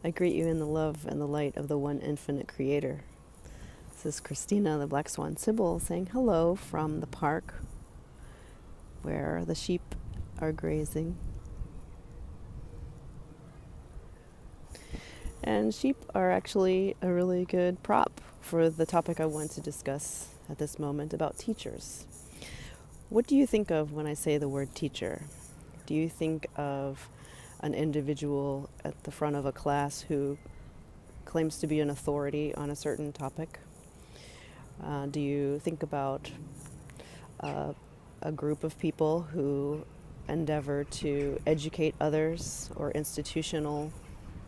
I greet you in the love and the light of the one infinite creator. This is Christina, the Black Swan Sybil, saying hello from the park where the sheep are grazing. And sheep are actually a really good prop for the topic I want to discuss at this moment about teachers. What do you think of when I say the word teacher? Do you think of an individual at the front of a class who claims to be an authority on a certain topic? Do you think about a group of people who endeavor to educate others, or institutional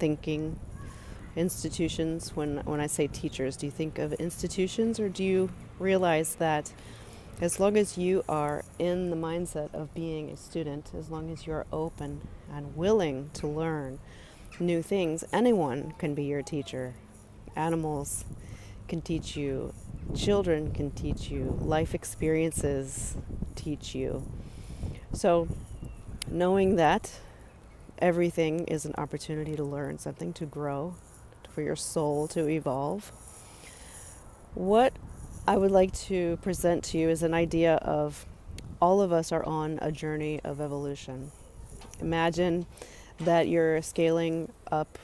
thinking? Institutions, when I say teachers, do you think of institutions, or do you realize that as long as you are in the mindset of being a student, as long as you're open and willing to learn new things, anyone can be your teacher? Animals can teach you, children can teach you, life experiences teach you. So, knowing that everything is an opportunity to learn something, to grow, for your soul to evolve, what I would like to present to you is an idea of all of us are on a journey of evolution. Imagine that you're scaling up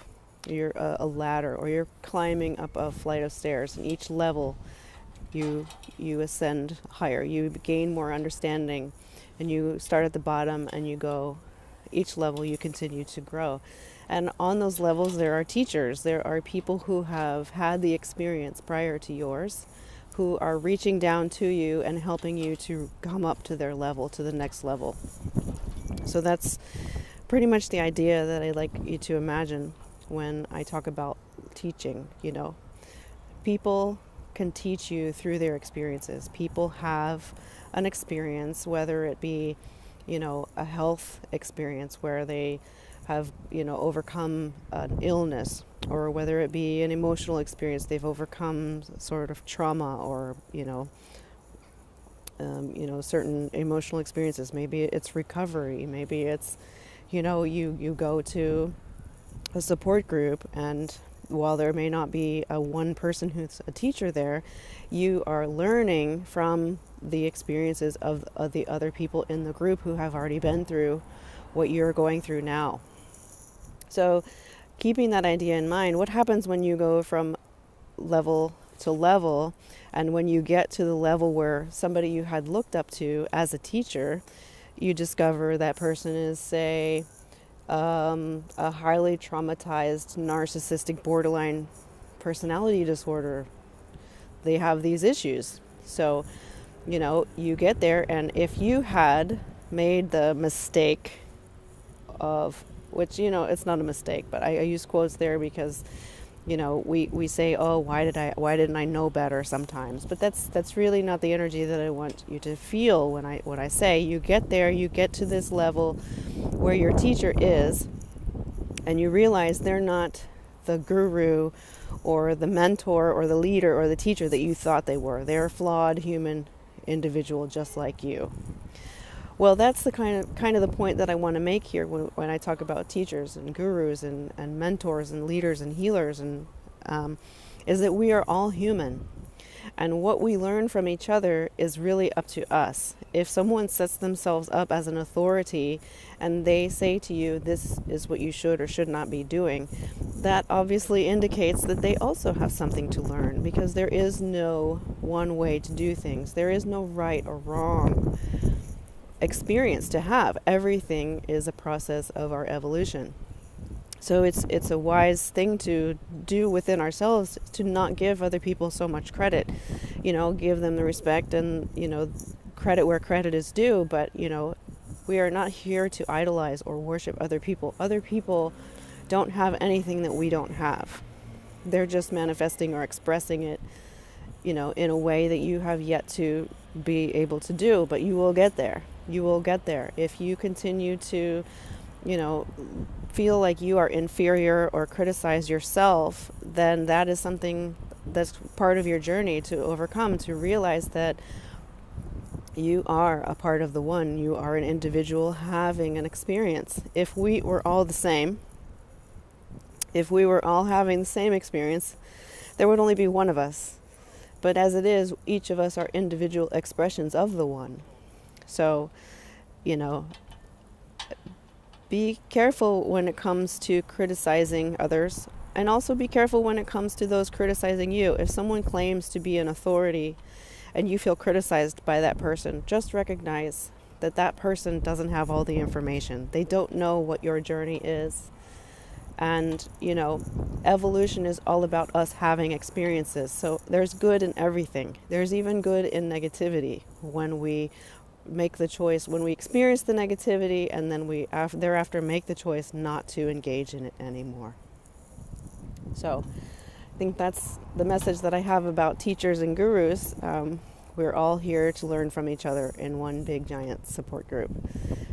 a ladder, or you're climbing up a flight of stairs, and each level you ascend higher, you gain more understanding, and you start at the bottom and you go, each level you continue to grow. And on those levels there are teachers, there are people who have had the experience prior to yours, who are reaching down to you and helping you to come up to their level, to the next level. So that's pretty much the idea that I like you to imagine when I talk about teaching. People can teach you through their experiences. People have an experience, whether it be, a health experience where they have, overcome an illness, or whether it be an emotional experience, they've overcome sort of trauma, or, certain emotional experiences. Maybe it's recovery. Maybe it's, you go to a support group, and while there may not be a one person who's a teacher there, you are learning from the experiences of the other people in the group who have already been through what you're going through now. So, keeping that idea in mind, what happens when you go from level to level, and when you get to the level where somebody you had looked up to as a teacher, you discover that person is, say, a highly traumatized, narcissistic, borderline personality disorder. They have these issues. So, you get there, and if you had made the mistake of, which, it's not a mistake, but I use quotes there because, we say, oh, why didn't I know better sometimes? But that's really not the energy that I want you to feel when I say you get there, you get to this level where your teacher is, and you realize they're not the guru or the mentor or the leader or the teacher that you thought they were. They're a flawed human individual just like you. Well, that's the kind of the point that I want to make here when I talk about teachers and gurus and mentors and leaders and healers, and is that we are all human. And what we learn from each other is really up to us. If someone sets themselves up as an authority and they say to you, this is what you should or should not be doing, that obviously indicates that they also have something to learn, because there is no one way to do things. There is no right or wrong experience to have. Everything is a process of our evolution. So it's a wise thing to do within ourselves, to not give other people so much credit. Give them the respect and, credit where credit is due. But, we are not here to idolize or worship other people. Other people don't have anything that we don't have. They're just manifesting or expressing it, in a way that you have yet to be able to do. But you will get there. You will get there. If you continue to, feel like you are inferior or criticize yourself, then that is something that's part of your journey to overcome, to realize that you are a part of the one. You are an individual having an experience. If we were all the same, If we were all having the same experience, there would only be one of us. But as it is, each of us are individual expressions of the one. So, you know, be careful when it comes to criticizing others, and also be careful when it comes to those criticizing you. If someone claims to be an authority and you feel criticized by that person, just recognize that that person doesn't have all the information. They don't know what your journey is. And, you know, evolution is all about us having experiences. So there's good in everything. There's even good in negativity when we make the choice, when we experience the negativity, and then we thereafter make the choice not to engage in it anymore. So I think that's the message that I have about teachers and gurus. We're all here to learn from each other in one big giant support group.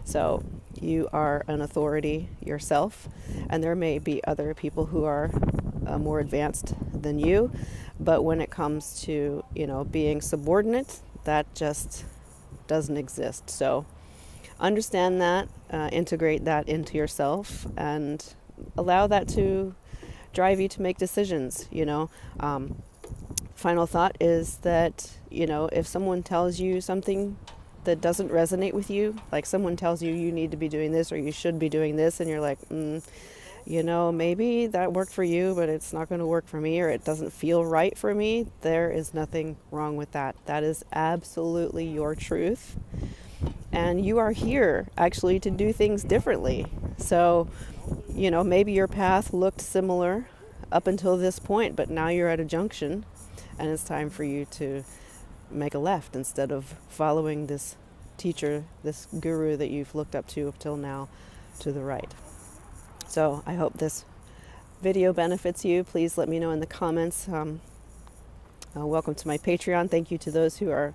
So you are an authority yourself, and there may be other people who are more advanced than you, but when it comes to, you know, being subordinate, that just doesn't exist. So understand that, integrate that into yourself, and allow that to drive you to make decisions. You know, final thought is that, you know, if someone tells you something that doesn't resonate with you, like someone tells you you need to be doing this or you should be doing this, and you're like, you know, maybe that worked for you, but it's not going to work for me, or it doesn't feel right for me, there is nothing wrong with that. That is absolutely your truth. And you are here actually to do things differently. So, you know, maybe your path looked similar up until this point, but now you're at a junction and it's time for you to make a left instead of following this teacher, this guru that you've looked up to up till now, to the right. So I hope this video benefits you. Please let me know in the comments. Welcome to my Patreon. Thank you to those who are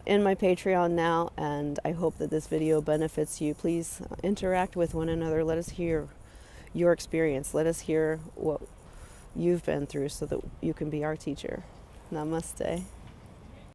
in my Patreon now, and I hope that this video benefits you. Please interact with one another. Let us hear your experience. Let us hear what you've been through so that you can be our teacher. Namaste.